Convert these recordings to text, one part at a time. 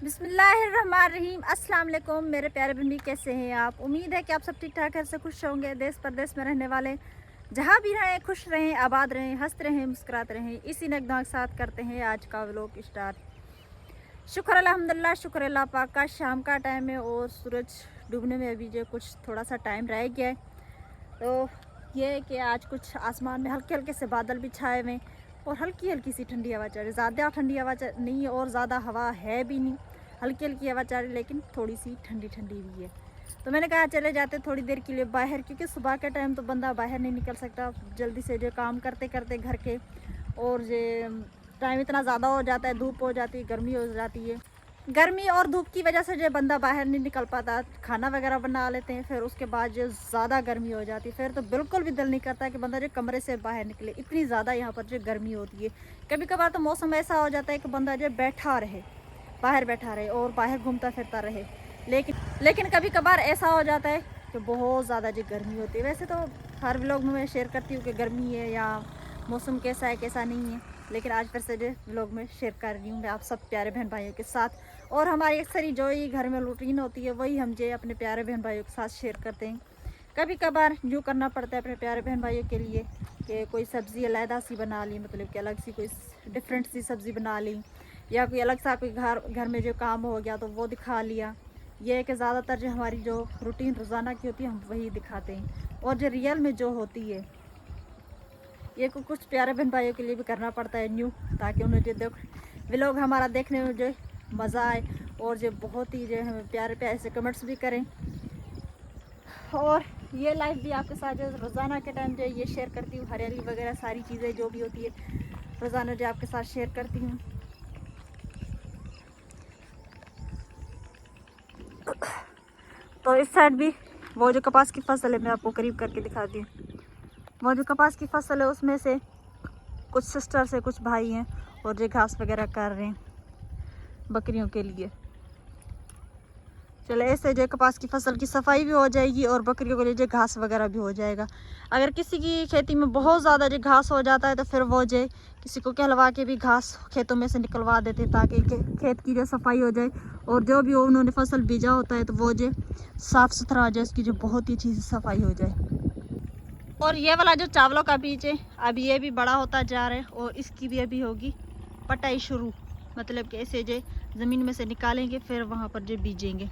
बिस्मिल्लाहिर्रहमानिर्रहीम। अस्सलाम वालेकुम मेरे प्यारे बहनी, कैसे हैं आप? उम्मीद है कि आप सब ठीक ठाक से खुश होंगे। देश परदेश में रहने वाले जहाँ भी रहें खुश रहें, आबाद रहें, हंसते रहें, मुस्कुराते रहें। इसी नगमा के साथ करते हैं आज का व्लॉग स्टार्ट। शुक्र अल्हम्दुलिल्लाह, शुक्र अल्लाह पाक का। शाम का टाइम है और सूरज डूबने में अभी जो कुछ थोड़ा सा टाइम रह गया है। तो ये है कि आज कुछ आसमान में हल्के हल्के से बादल भी छाए हुए और हल्की हल्की सी ठंडी हवा चल रही। ज़्यादा ठंडी हवा नहीं है और ज़्यादा हवा है भी नहीं, हल्की हल्की हवा चल रही, लेकिन थोड़ी सी ठंडी ठंडी भी है। तो मैंने कहा चले जाते थोड़ी देर के लिए बाहर, क्योंकि सुबह के टाइम तो बंदा बाहर नहीं निकल सकता। जल्दी से जो काम करते करते घर के, और जो टाइम इतना ज़्यादा हो जाता है, धूप हो जाती है, गर्मी हो जाती है। गर्मी और धूप की वजह से जो बंदा बाहर नहीं निकल पाता। खाना वगैरह बना लेते हैं, फिर उसके बाद जो ज़्यादा गर्मी हो जाती है, फिर तो बिल्कुल भी दिल नहीं करता कि बंदा जो कमरे से बाहर निकले। इतनी ज़्यादा यहाँ पर जो गर्मी होती है। कभी कभार तो मौसम ऐसा हो जाता है कि बंदा जो बैठा रहे, बाहर बैठा रहे और बाहर घूमता फिरता रहे। लेकिन कभी कभार ऐसा हो जाता है कि बहुत ज़्यादा जो गर्मी होती है। वैसे तो हर व्लॉग में मैं शेयर करती हूँ कि गर्मी है या मौसम कैसा है कैसा नहीं है, लेकिन आज फिर से जो व्लॉग में शेयर कर रही हूँ मैं आप सब प्यारे बहन भाइयों के साथ। और हमारी अक्सर जो ही घर में रूटीन होती है वही हम जो अपने प्यारे बहन भाइयों के साथ शेयर करते हैं। कभी कभार यूँ करना पड़ता है अपने प्यारे बहन भाइयों के लिए कि कोई सब्ज़ी अलहदा सी बना ली, मतलब कि अलग सी कोई डिफरेंट सी सब्ज़ी बना ली, या कोई अलग सा कोई घर में जो काम हो गया तो वो दिखा लिया। ये है कि ज़्यादातर जो हमारी जो रूटीन रोज़ाना की होती है हम वही दिखाते हैं, और जो रियल में जो होती है ये कुछ प्यारे बहन भाइयों के लिए भी करना पड़ता है न्यू, ताकि उन्हें जो व्लॉग हमारा देखने में जो मज़ा आए, और जो बहुत ही जो हमें प्यारे प्यारे से कमेंट्स भी करें। और ये लाइफ भी आपके साथ जो रोज़ाना के टाइम जो ये शेयर करती हूँ, हरियाली वगैरह सारी चीज़ें जो भी होती है रोज़ाना जो आपके साथ शेयर करती हूँ। तो इस साइड भी वो जो कपास की फसल है मैं आपको करीब करके दिखाती हूँ। वो जो कपास की फसल है उसमें से कुछ सिस्टर्स है, कुछ भाई हैं, और जो घास वगैरह कर रहे हैं बकरियों के लिए। चलो ऐसे जो कपास की फसल की सफाई भी हो जाएगी और बकरियों के लिए जो घास वगैरह भी हो जाएगा। अगर किसी की खेती में बहुत ज़्यादा जो घास हो जाता है तो फिर वो जो किसी को कहलवा के भी घास खेतों में से निकलवा देते, ताकि खेत की जो सफाई हो जाए, और जो भी उन्होंने फसल बीजा होता है तो वो जो साफ़ सुथरा हो जाए, उसकी जो बहुत ही अच्छी सफाई हो जाए। और ये वाला जो चावलों का बीज है अभी ये भी बड़ा होता जा रहा है, और इसकी भी अभी होगी पटाई शुरू, मतलब कि ऐसे जो ज़मीन में से निकालेंगे फिर वहाँ पर जो बीजेंगे।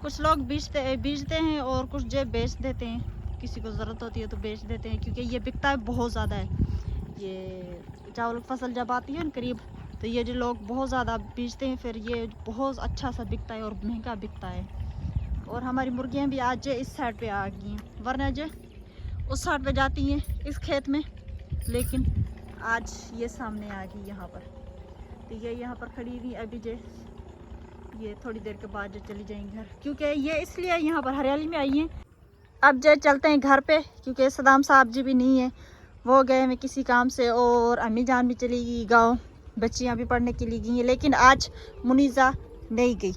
कुछ लोग बीजते हैं और कुछ जो बेच देते हैं, किसी को ज़रूरत होती है तो बेच देते हैं, क्योंकि ये बिकता है बहुत ज़्यादा है। ये चावल की फसल जब आती है ना करीब, तो ये जो लोग बहुत ज़्यादा बीजते हैं, फिर ये बहुत अच्छा सा बिकता है और महंगा बिकता है। और हमारी मुर्गियाँ भी आज जो इस साइड पे आ गई हैं, वरना जो उस साइड पे जाती हैं इस खेत में, लेकिन आज ये सामने आ गई यहाँ पर। तो ये यहाँ पर खड़ी हुई अभी जो ये थोड़ी देर के बाद जो चली जाएंगी घर, क्योंकि ये इसलिए यहाँ पर हरियाली में आई हैं। अब जो चलते हैं घर पे, क्योंकि सदाम साहब जी भी नहीं है, वो गए हैं किसी काम से, और अम्मी जान भी चली गई गाँव, बच्चियाँ भी पढ़ने के लिए गई हैं। लेकिन आज मुनीज़ा नहीं गई।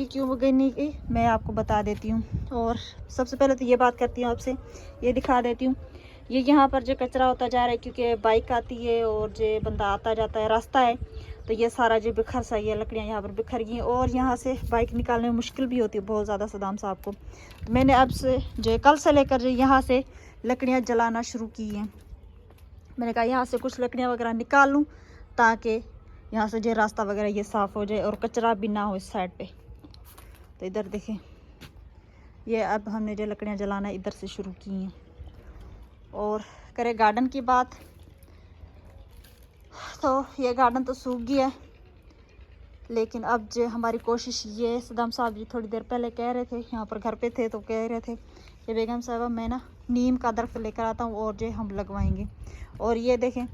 क्यों गई नहीं गई मैं आपको बता देती हूँ। और सबसे पहले तो ये बात करती हूँ आपसे, ये दिखा देती हूँ। ये यहाँ पर जो कचरा होता जा रहा है, क्योंकि बाइक आती है और जो बंदा आता जाता है, रास्ता है, तो ये सारा जो बिखर सा, ये लकड़ियाँ यहाँ पर बिखर गई हैं, और यहाँ से बाइक निकालने में मुश्किल भी होती है बहुत ज़्यादा सदाम साहब को। तो मैंने अब से जो कल से लेकर जो यहाँ से लकड़ियाँ जलाना शुरू की हैं। मैंने कहा यहाँ से कुछ लकड़ियाँ वगैरह निकाल लूँ, ताकि यहाँ से जो रास्ता वगैरह ये साफ़ हो जाए और कचरा भी ना हो इस साइड पे। तो इधर देखें, ये अब हमने जो लकड़ियाँ जलाना इधर से शुरू की हैं। और करें गार्डन की बात, तो ये गार्डन तो सूख गया है, लेकिन अब जो हमारी कोशिश ये, सदाम साहब जी थोड़ी देर पहले कह रहे थे, यहाँ पर घर पे थे तो कह रहे थे कि बेगम साहबा मैं ना नीम का दरख्त लेकर आता हूँ और जो हम लगवाएंगे। और ये देखें,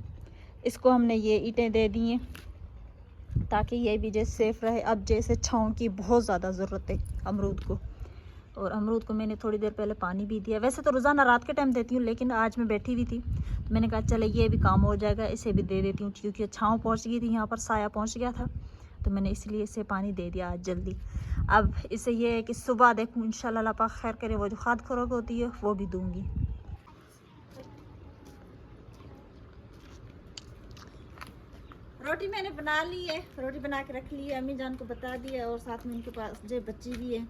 इसको हमने ये ईंटें दे दी हैं ताकि ये भी जैसे सेफ़ रहे। अब जैसे छाँव की बहुत ज़्यादा ज़रूरत है अमरूद को, और अमरूद को मैंने थोड़ी देर पहले पानी भी दिया। वैसे तो रोज़ाना रात के टाइम देती हूँ, लेकिन आज मैं बैठी हुई थी तो मैंने कहा चले ये भी काम हो जाएगा, इसे भी दे देती हूँ, क्योंकि छाँव पहुँच गई थी, यहाँ पर साया पहुँच गया था, तो मैंने इसलिए इसे पानी दे दिया आज जल्दी। अब इसे ये है कि सुबह देखूँ इंशाल्लाह अल्लाह पाक खैर करे, वो जो खाद खुराक होती है वो भी दूँगी। रोटी मैंने बना ली है, रोटी बना के रख ली है, अम्मी जान को बता दिया और साथ में उनके पास जो बच्ची भी है।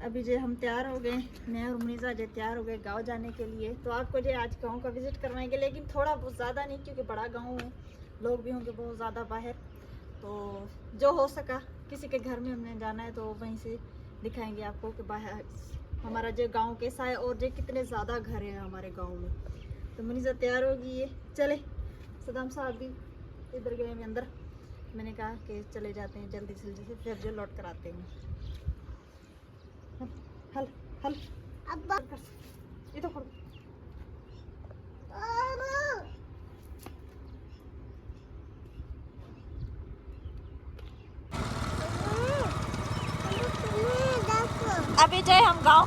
अभी जो हम तैयार हो गए, मैं और मुनीज़ा जो तैयार हो गए गांव जाने के लिए। तो आपको जो आज गांव का विज़िट करवाएंगे, लेकिन थोड़ा बहुत ज़्यादा नहीं, क्योंकि बड़ा गांव है, लोग भी होंगे बहुत ज़्यादा बाहर। तो जो हो सका, किसी के घर में हमने जाना है तो वहीं से दिखाएंगे आपको कि बाहर हमारा जो गाँव कैसा है और जो कितने ज़्यादा घर हैं हमारे गाँव में। तो मुनीज़ा तैयार हो गई है, चले। सदाम साहब भी इधर गए हैं अंदर, मैंने कहा कि चले जाते हैं जल्दी से जल्दी से, फिर जो लौट कर आते हैं। हल हल अब्बा इधर कर। अभी जो हम गांव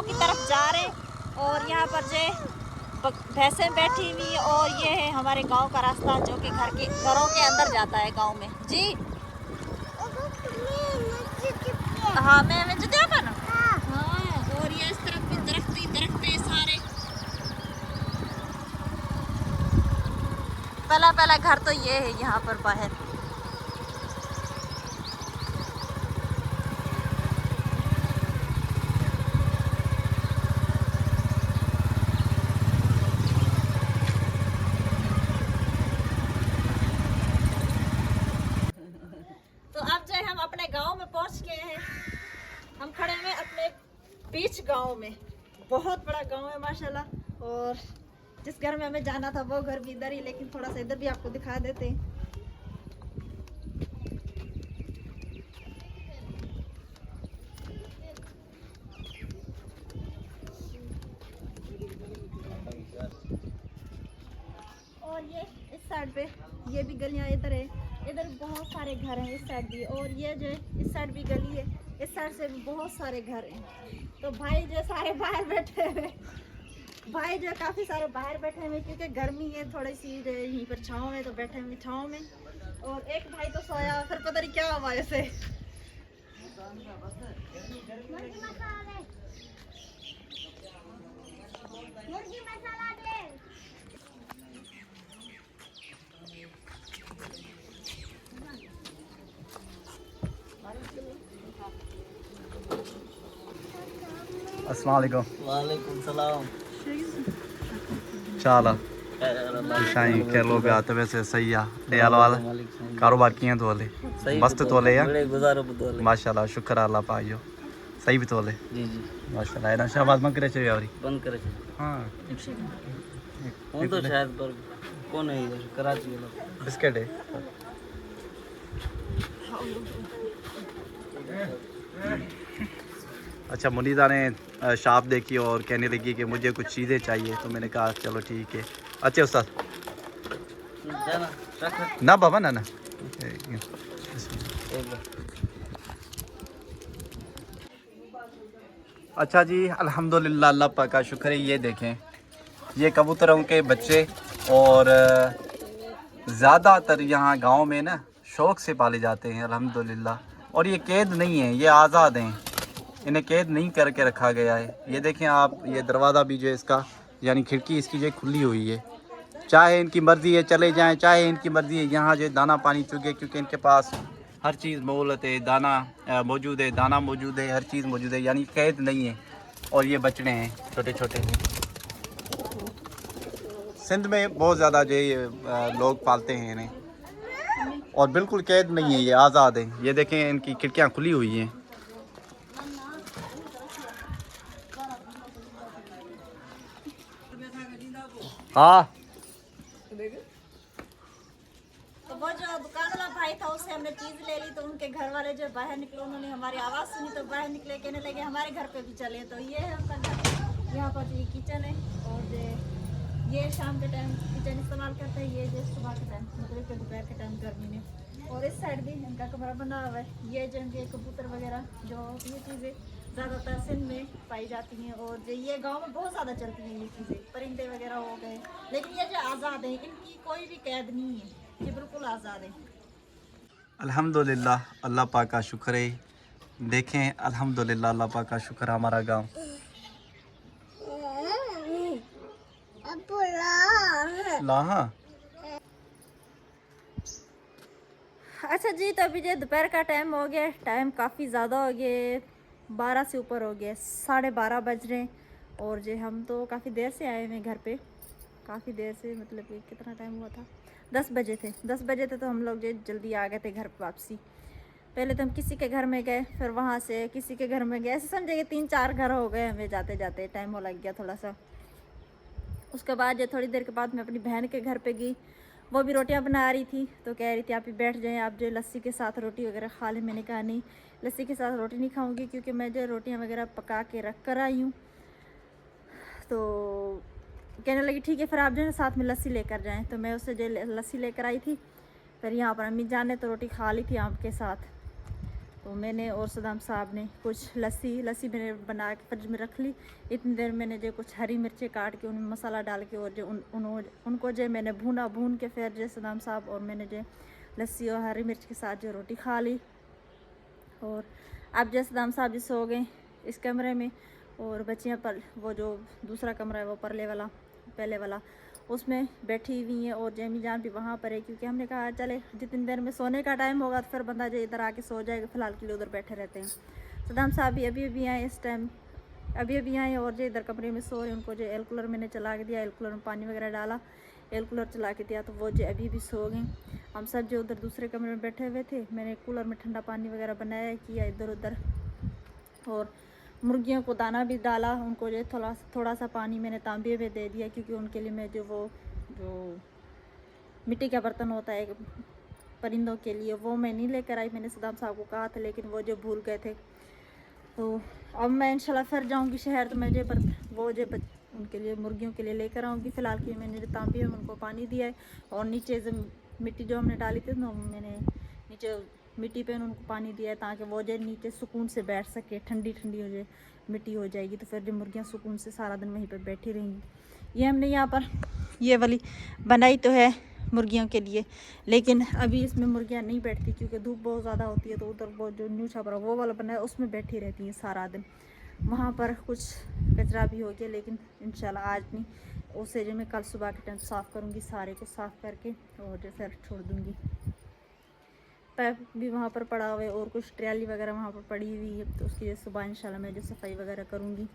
की तरफ जा रहे हैं और यहाँ पर जो भैंसें बैठी हुई और ये है हमारे गांव का रास्ता जो कि घरों के अंदर जाता है गांव में। जी हाँ, मैं जुदा बना। हाँ, और ये इस तरफ भी दरख्त है सारे। पहला घर तो ये है यहाँ पर बाहर। तो अब जो हम अपने गांव में पहुंच गए हैं। हम खड़े हैं अपने बीच गांव में, बहुत बड़ा गांव है माशाल्लाह। और जिस घर में हमें जाना था वो घर भी इधर ही, लेकिन थोड़ा सा इधर भी आपको दिखा देते हैं। और ये इस साइड पे ये भी गलियां इधर है, इधर बहुत सारे घर हैं इस साइड भी, और ये जो इस साइड भी गली है, इस साइड से भी बहुत सारे घर हैं। तो भाई जो सारे बाहर बैठे हुए, भाई जो काफ़ी सारे बाहर बैठे हुए, क्योंकि गर्मी है थोड़ी सी, यहीं पर छाँव में तो बैठे हुए छाँव में। और एक भाई तो सोया, फिर पता नहीं क्या हुआ ऐसे। अस्सलाम वालेकुम। वालेकुम सलाम। चाला शाही के लोग आते वैसे सही है दयाल वाला कारोबार किए तो वाले मस्त तोले या बड़े गुजारो बतौले माशाल्लाह शुक्र अल्लाह पाइयो सही भी तोले जी जी माशाल्लाह ना शाबाश मत करे चाहिए यारी बंद करे हां हूं तो शायद पर कौन है इधर कराची वाला बिस्किट है अच्छा मुनीदा ने शॉप देखी और कहने लगी कि मुझे कुछ चीज़ें चाहिए, तो मैंने कहा चलो ठीक है। अच्छा उस्ताद जाना रख ना बाबा ना अच्छा जी अल्हम्दुलिल्लाह अल्लाह पाक का शुक्र है। ये देखें ये कबूतरों के बच्चे और ज़्यादातर यहाँ गांव में ना शौक़ से पाले जाते हैं अल्हम्दुलिल्लाह। और ये कैद नहीं है, ये आज़ाद हैं, इन्हें कैद नहीं करके रखा गया है। ये देखें आप, ये दरवाज़ा भी जो है इसका यानी खिड़की इसकी जो खुली हुई है, चाहे इनकी मर्ज़ी है चले जाएं, चाहे इनकी मर्ज़ी है यहाँ जो दाना पानी चुगे, क्योंकि इनके पास हर चीज़ मोहलत है, दाना मौजूद है, दाना मौजूद है, हर चीज़ मौजूद है, यानी कैद नहीं है। और ये बचड़े हैं छोटे छोटे, सिंध में बहुत ज़्यादा जो ये लोग पालते हैं इन्हें, और बिल्कुल कैद नहीं है, ये आज़ाद है। ये देखें इनकी खिड़कियाँ खुली हुई हैं। हाँ तो वो जो दुकान वाला भाई था उससे हमने चीज़ ले ली, तो उनके घर वाले जो बाहर निकले उन्होंने हमारी आवाज़ सुनी तो बाहर निकले, कहने लगे हमारे घर पे भी चले। तो ये है उनका घर, यहाँ पर ये किचन है, और ये शाम के टाइम किचन इस्तेमाल करते हैं, ये जो सुबह के टाइम मतलब के दोपहर के टाइम गर्मी में। और इस साइड भी इनका कमरा बना हुआ है। ये जो इनके कबूतर वगैरह जो ये चीज़ें ज़्यादातर सिंध में पाई जाती हैं, और जो ये गांव में बहुत ज़्यादा चलती हैं ये चीज़ें, परिंदे वगैरह हो गए। लेकिन ये जो आज़ाद है, इनकी कोई भी कैद नहीं है, ये बिल्कुल आज़ाद है। अल्हम्दुलिल्लाह अल्लाह पाक का शुक्र है। देखें अल्हम्दुलिल्लाह अल्लाह पाक का शुक्र हमारा गांव। लाहा अच्छा जी, तो अभी जो दोपहर का टाइम हो गया, टाइम काफ़ी ज़्यादा हो गया, 12 से ऊपर हो गया, 12:30 बज रहे हैं। और जो हम तो काफ़ी देर से आए हुए घर पे, काफ़ी देर से, मतलब कि कितना टाइम हुआ था, 10 बजे थे। 10 बजे थे तो हम लोग जो जल्दी आ गए थे घर पे वापसी। पहले तो हम किसी के घर में गए, फिर वहाँ से किसी के घर में गए, ऐसे समझे कि 3-4 घर हो गए हमें जाते जाते, टाइम हो लग गया थोड़ा सा। उसके बाद जो थोड़ी देर के बाद मैं अपनी बहन के घर पे गई, वो भी रोटियां बना रही थी, तो कह रही थी आप ही बैठ जाएं, आप जो लस्सी के साथ रोटी वगैरह खा लें। मैंने कहा नहीं, लस्सी के साथ रोटी नहीं खाऊंगी, क्योंकि मैं जो रोटियां वगैरह पका के रख कर आई हूँ। तो कहने लगी ठीक है, फिर आप जो है साथ में लस्सी लेकर जाएं। तो मैं उससे जो लस्सी लेकर आई थी, फिर यहाँ पर अम्मी जान ने तो रोटी खा ली थी आम के साथ। तो मैंने और सदाम साहब ने कुछ लस्सी मैंने बना के फ्रिज में रख ली। इतनी देर मैंने जो कुछ हरी मिर्चें काट के उनमें मसाला डाल के और जो उनको जो मैंने भून के फिर जो सदाम साहब और मैंने जो लस्सी और हरी मिर्च के साथ जो रोटी खा ली। और अब जो सदाम साहब जी सो गए इस कमरे में, और बच्चियाँ पर वो जो दूसरा कमरा है वो पहले वाला उसमें बैठी हुई हैं, और जैमी जान भी वहाँ पर है, क्योंकि हमने कहा चले जितनी देर में सोने का टाइम होगा तो फिर बंदा जो इधर आके सो जाएगा, फ़िलहाल के लिए उधर बैठे रहते हैं। सदाम साहब भी अभी आए इस टाइम, अभी आए और जो इधर कमरे में सो रहे हैं। उनको जो एयर कूलर मैंने चला के दिया, एयर कूलर में पानी वगैरह डाला, एयर कूलर चला के दिया, तो वो जो अभी भी सो गए। हम सब जो उधर दूसरे कमरे में बैठे हुए थे, मैंने कूलर में ठंडा पानी वगैरह बनाया किया इधर उधर, और मुर्गियों को दाना भी डाला। उनको जो थोड़ा सा पानी मैंने तांबे में दे दिया, क्योंकि उनके लिए मैं जो मिट्टी का बर्तन होता है परिंदों के लिए, वो मैं नहीं लेकर आई। मैंने सदाम साहब को कहा था, लेकिन वो जो भूल गए थे। तो अब मैं इंशाल्लाह फिर जाऊंगी शहर, तो मैं उनके लिए मुर्गियों के लिए लेकर आऊँगी। फ़िलहाल के मैंने जो तांबे में उनको पानी दिया है, और नीचे से मिट्टी जो हमने डाली थी ना, मैंने नीचे मिट्टी पे उनको पानी दिया है, ताकि वो जो नीचे सुकून से बैठ सके, ठंडी हो जाए, मिट्टी हो जाएगी, तो फिर जो मुर्गियाँ सुकून से सारा दिन वहीं पर बैठी रहेंगी। ये हमने यहाँ पर ये वाली बनाई तो है मुर्गियों के लिए, लेकिन अभी इसमें मुर्गियाँ नहीं बैठती, क्योंकि धूप बहुत ज़्यादा होती है। तो उधर वो जो न्यू छपरा वो वाला बना है, उसमें बैठी रहती हैं सारा दिन। वहाँ पर कुछ कचरा भी हो गया, लेकिन इंशाल्लाह आज नहीं, उसे जो मैं कल सुबह के टाइम साफ़ करूँगी, सारे को साफ़ करके, और जो फिर छोड़ दूँगी। पैप भी वहाँ पर पड़ा हुआ है, और कुछ ट्राली वगैरह वहाँ पर पड़ी हुई है, तो उसकी सुबह इंशाल्लाह मैं जो सफाई वगैरह करूँगी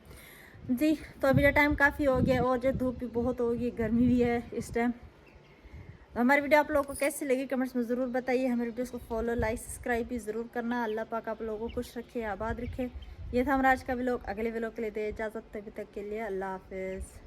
जी। तो अभी जो टाइम काफ़ी हो गया, और जो धूप भी बहुत होगी, गर्मी भी है इस टाइम। तो हमारी वीडियो आप लोगों को कैसी लगी कमेंट्स में ज़रूर बताइए। हमारे वीडियोस को फॉलो, लाइक, सब्सक्राइब भी ज़रूर करना। अल्लाह पाक आप लोगों को खुश रखे, आबाद रखे। ये था हमारा आज का व्लॉग। अगले व्लॉग के लिए दे इजाज़त, तभी तक के लिए अल्लाह हाफिज़।